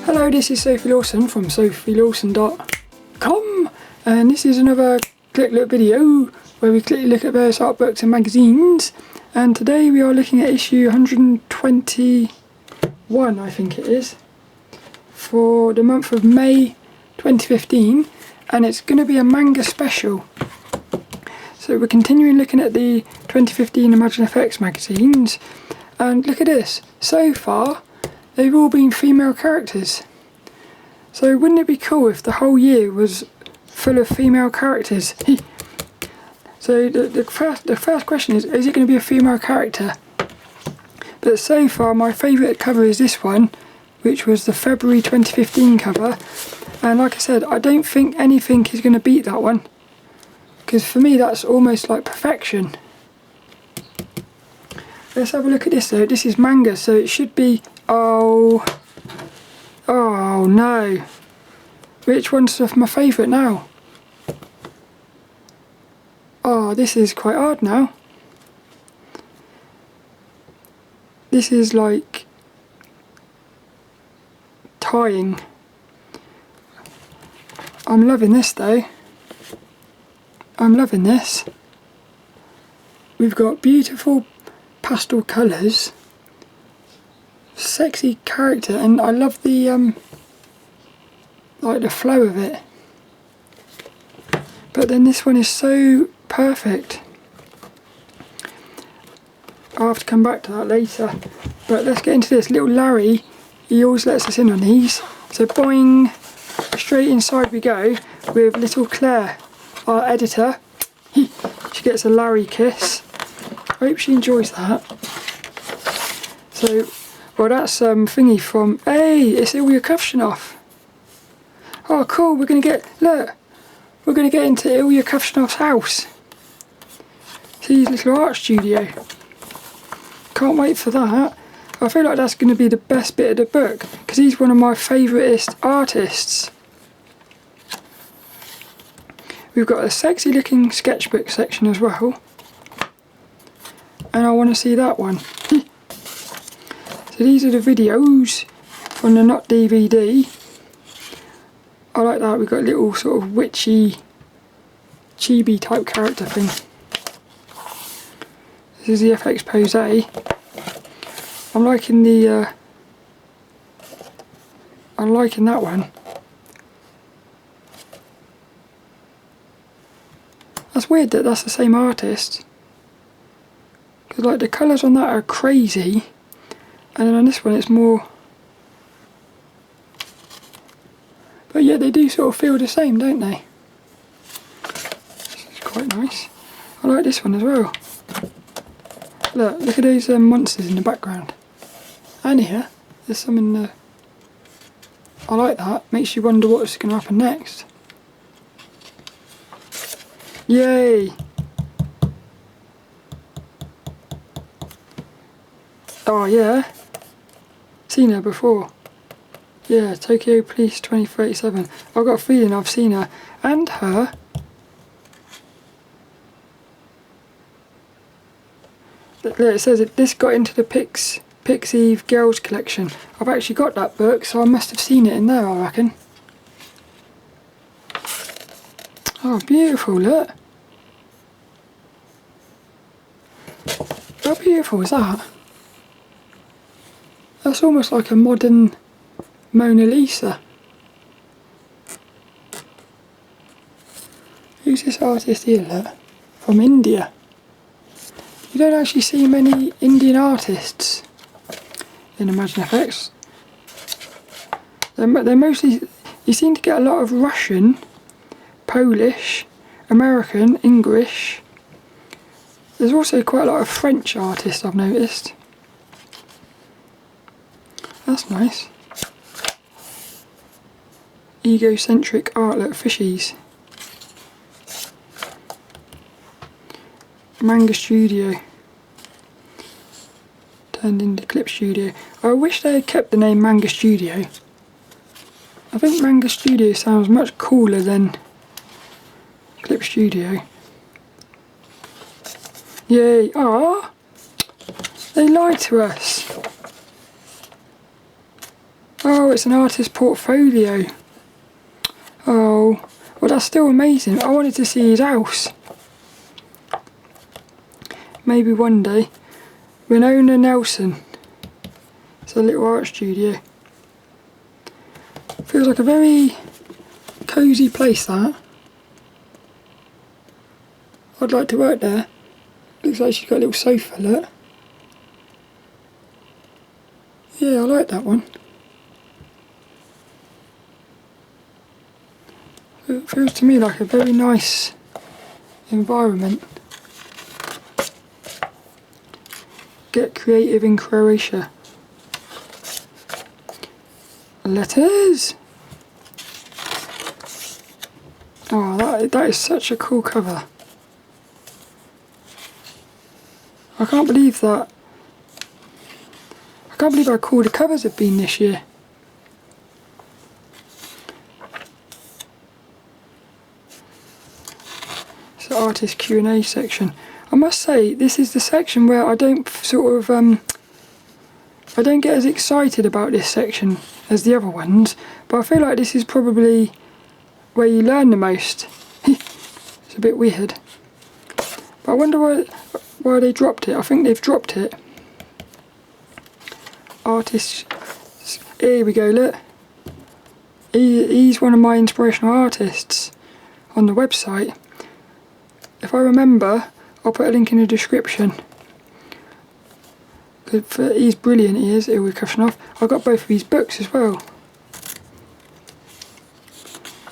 Hello, this is Sophie Lawson from sophielawson.com, and this is another quick look video where we quickly look at various art books and magazines. And today we are looking at issue 121, I think it is, for the month of May 2015, and it's going to be a manga special. So we're continuing looking at the 2015 ImagineFX magazines, and look at this. So far they've all been female characters. So wouldn't it be cool if the whole year was full of female characters? So the first question is it going to be a female character? But so far my favourite cover is this one, which was the February 2015 cover. And like I said, I don't think anything is going to beat that one, because for me that's almost like perfection. Let's have a look at this though. This is manga, so it should be... Oh no. Which one's my favourite now? Oh, this is quite hard now. This is like tying. I'm loving this though. I'm loving this. We've got beautiful pastel colours, sexy character, and I love the like the flow of it. But then this one is so perfect. I'll have to come back to that later. But let's get into this. Little Larry, he always lets us in on these. So boing, straight inside we go with little Claire, our editor. She gets a Larry kiss. I hope she enjoys that. So, well, that's thingy from... Hey, it's Ilya Kuvshinov. Oh, cool, we're going to get... Look, we're going to get into Ilya Kuvshinov's house. See his little art studio. Can't wait for that. I feel like that's going to be the best bit of the book, because he's one of my favouriteest artists. We've got a sexy looking sketchbook section as well. And I want to see that one. So these are the videos from the not DVD. I like that. We've got a little sort of witchy, chibi type character thing. This is the FX pose. I'm liking the. I'm liking that one. That's weird that that's the same artist. Because like the colours on that are crazy, and then on this one it's more. But yeah, they do sort of feel the same, don't they? This is quite nice. I like this one as well. Look at those monsters in the background. And here, there's some in the... I like that. Makes you wonder what's going to happen next. Yay! Oh yeah. Seen her before. Yeah, Tokyo Police 2037. I've got a feeling I've seen her and her. Look, it says that this got into the Pixie Girls collection. I've actually got that book, so I must have seen it in there, I reckon. Oh, beautiful, look. How beautiful is that? That's almost like a modern Mona Lisa. Who's this artist here, look? From India. You don't actually see many Indian artists in ImagineFX. They're mostly... You seem to get a lot of Russian, Polish, American, English. There's also quite a lot of French artists I've noticed. That's nice. Egocentric art, look, fishies. Manga Studio. Turned into Clip Studio. I wish they had kept the name Manga Studio. I think Manga Studio sounds much cooler than Clip Studio. Yay! Ah, they lied to us. Oh, it's an artist portfolio. Oh, well that's still amazing. I wanted to see his house. Maybe one day. Winona Nelson. It's a little art studio. Feels like a very cosy place, that. I'd like to work there. Looks like she's got a little sofa, look. Yeah, I like that one. It feels to me like a very nice environment. Get creative in Croatia. Letters! Oh, that is such a cool cover. I can't believe that. I can't believe how cool the covers have been this year. It's the artist Q&A section. I must say, this is the section where I don't sort of, I don't get as excited about this section as the other ones, but I feel like this is probably where you learn the most. It's a bit weird. But I wonder why they dropped it. I think they've dropped it. Artists. Here we go, look. He's one of my inspirational artists on the website. If I remember, I'll put a link in the description. He's brilliant, he is, Ilya Kuvshinov. I've got both of his books as well.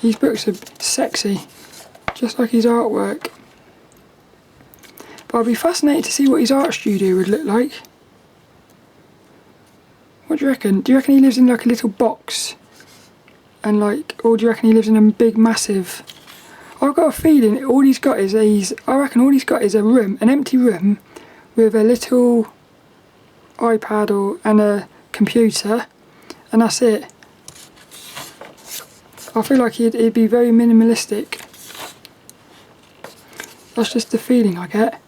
His books are sexy, just like his artwork. But I'd be fascinated to see what his art studio would look like. What do you reckon? Do you reckon he lives in like a little box? And like, or do you reckon he lives in a big massive... I've got a feeling all he's got is I reckon all he's got is a room, an empty room, with a little iPad and a computer, and that's it. I feel like he'd be very minimalistic. That's just the feeling I get.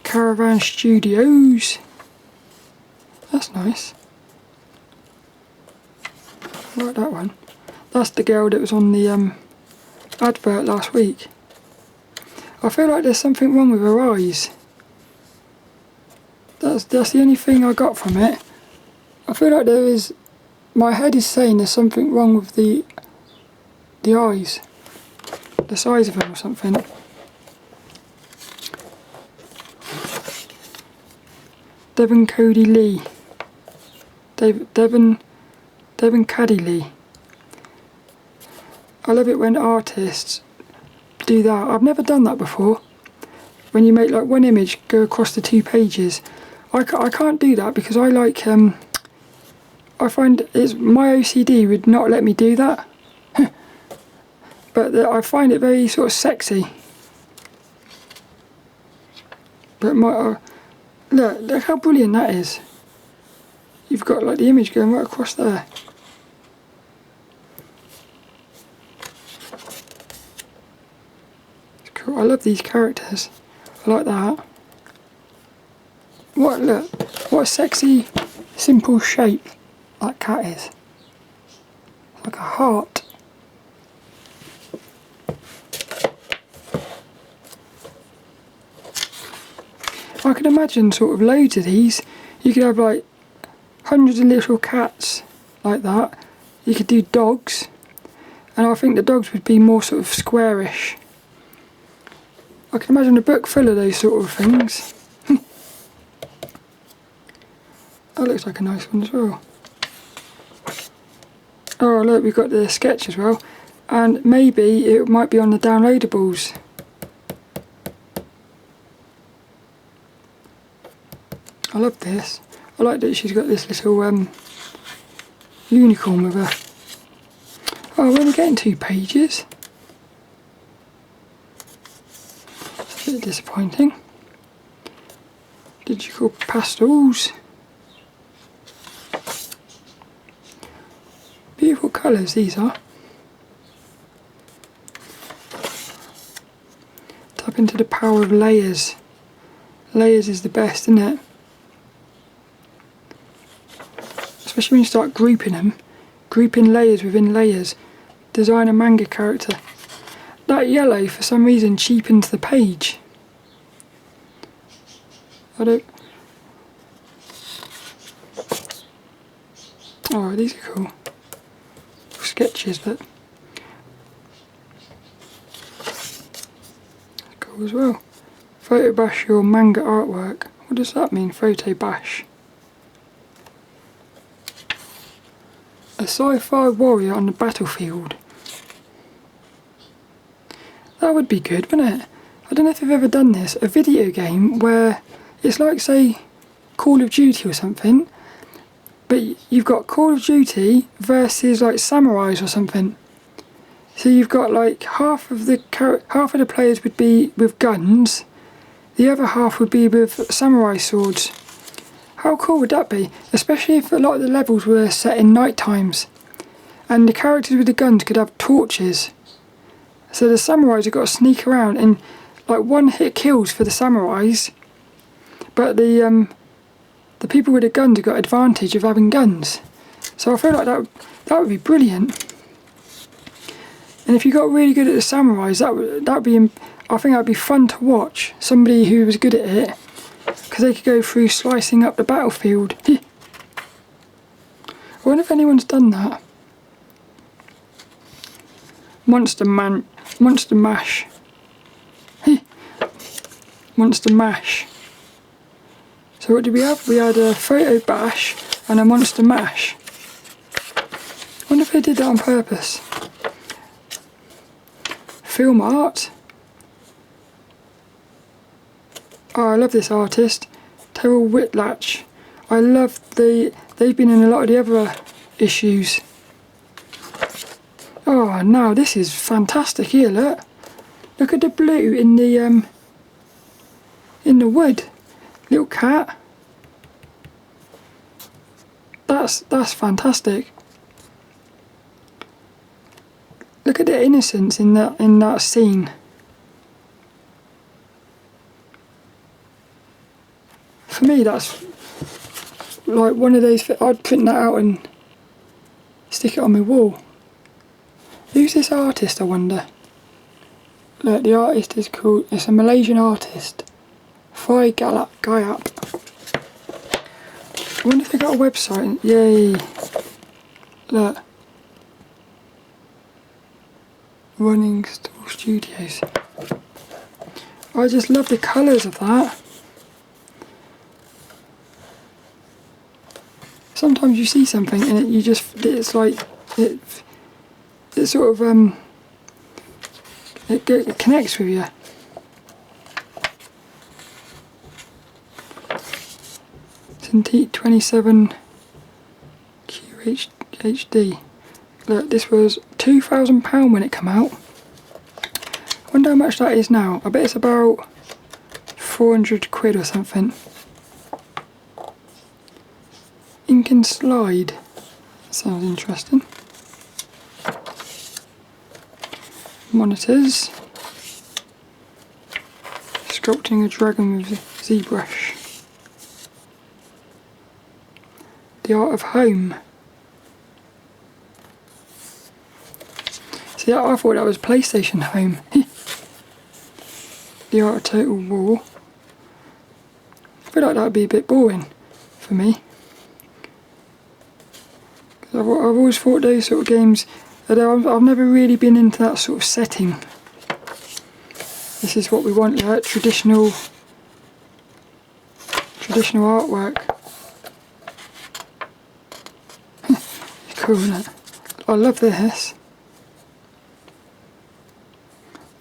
Caravan Studios. That's nice. I like that one. That's the girl that was on the advert last week. I feel like there's something wrong with her eyes. That's the only thing I got from it. I feel like there is... My head is saying there's something wrong with the eyes. The size of them or something. Devon Cady-Lee. Devon Cady-Lee. I love it when artists do that. I've never done that before. When you make like one image go across the 2 pages. I can't do that because I like... I find my OCD would not let me do that. But I find it very sort of sexy. But look how brilliant that is. You've got like the image going right across there. It's cool. I love these characters. I like that. What a sexy, simple shape that cat is. Like a heart. I could imagine sort of loads of these. You could have like hundreds of little cats like that. You could do dogs, and I think the dogs would be more sort of squarish. I can imagine a book full of those sort of things. That looks like a nice one as well. Oh look, we've got the sketch as well, and maybe it might be on the downloadables. I love this. I like that she's got this little unicorn with her. Oh, we're only getting 2 pages. It's a bit disappointing. Digital pastels. Beautiful colours these are. Tap into the power of layers. Layers is the best, isn't it? especially when you start grouping them, grouping layers within layers. Design a manga character. That yellow for some reason cheapens the page. I don't... Oh, these are cool. Sketches, but cool as well. Photo bash your manga artwork. What does that mean, photo bash? A sci-fi warrior on the battlefield. That would be good, wouldn't it? I don't know if you've ever done this. A video game where it's like, say, Call of Duty or something, but you've got Call of Duty versus like samurais or something. So you've got like half of the players would be with guns, the other half would be with samurai swords. How cool would that be? Especially if a lot of the levels were set in night times, and the characters with the guns could have torches. So the samurais have got to sneak around, and like one hit kills for the samurais, but the people with the guns have got advantage of having guns. So I feel like that would be brilliant. And if you got really good at the samurais, I think that'd be fun to watch. Somebody who was good at it, because they could go through slicing up the battlefield. I wonder if anyone's done that. Monster Mash. Monster Mash. So what did we have? We had a photo bash and a monster mash. I wonder if they did that on purpose. Film art. Oh, I love this artist, Terrell Whitlatch. I love they've been in a lot of the other issues. Oh, now this is fantastic here, look. Look at the blue in the wood. Little cat. That's fantastic. Look at the innocence in that scene. For me, that's like one of those. I'd print that out and stick it on my wall. Who's this artist, I wonder? Look, the artist is called. It's a Malaysian artist. FeiGiap. I wonder if they got a website. Yay! Look. Running Studios. I just love the colours of that. Sometimes you see something and it's like it sort of it connects with you. It's in T27 QHD. Look, this was £2,000 when it came out. I wonder how much that is now. I bet it's about 400 quid or something. Ink and slide. That sounds interesting. Monitors. Sculpting a dragon with ZBrush. The Art of Home. See, I thought that was PlayStation Home. The Art of Total War. I feel like that would be a bit boring for me. I've always thought those sort of games, although I've never really been into that sort of setting. This is what we want, like traditional artwork. It's cool, isn't it? I love this.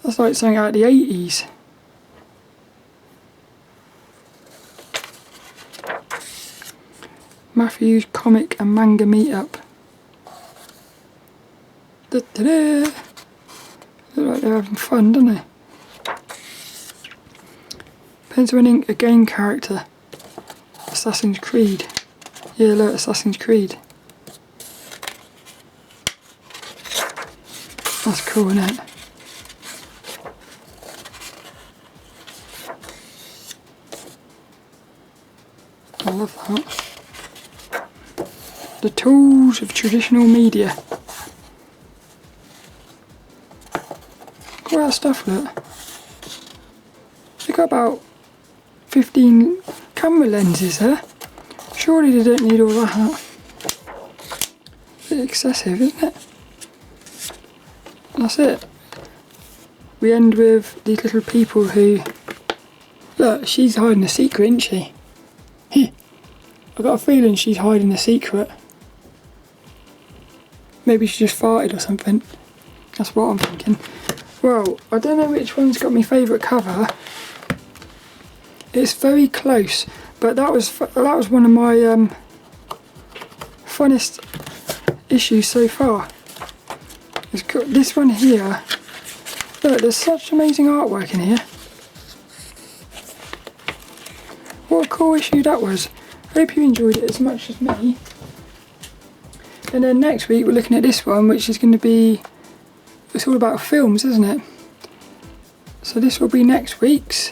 That's like something out of the 80s. Matthew's Comic and Manga Meetup. Da -da -da. Look like they're having fun, don't they? Pencil and ink, a game character. Assassin's Creed. Yeah, look, Assassin's Creed. That's cool, isn't it? I love that. The tools of traditional media. Look at that stuff, look. They've got about 15 camera lenses there. Surely they don't need all that. A bit excessive, isn't it? And that's it. We end with these little people who... Look, she's hiding a secret, isn't she? I've got a feeling she's hiding a secret. Maybe she just farted or something. That's what I'm thinking. Well, I don't know which one's got my favourite cover. It's very close, but that was one of my funnest issues so far. It's got this one here. Look, there's such amazing artwork in here. What a cool issue that was. Hope you enjoyed it as much as me. And then next week we're looking at this one, which is going to be, it's all about films, isn't it? So this will be next week's.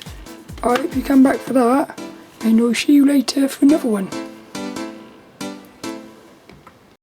I hope you come back for that, and I'll see you later for another one.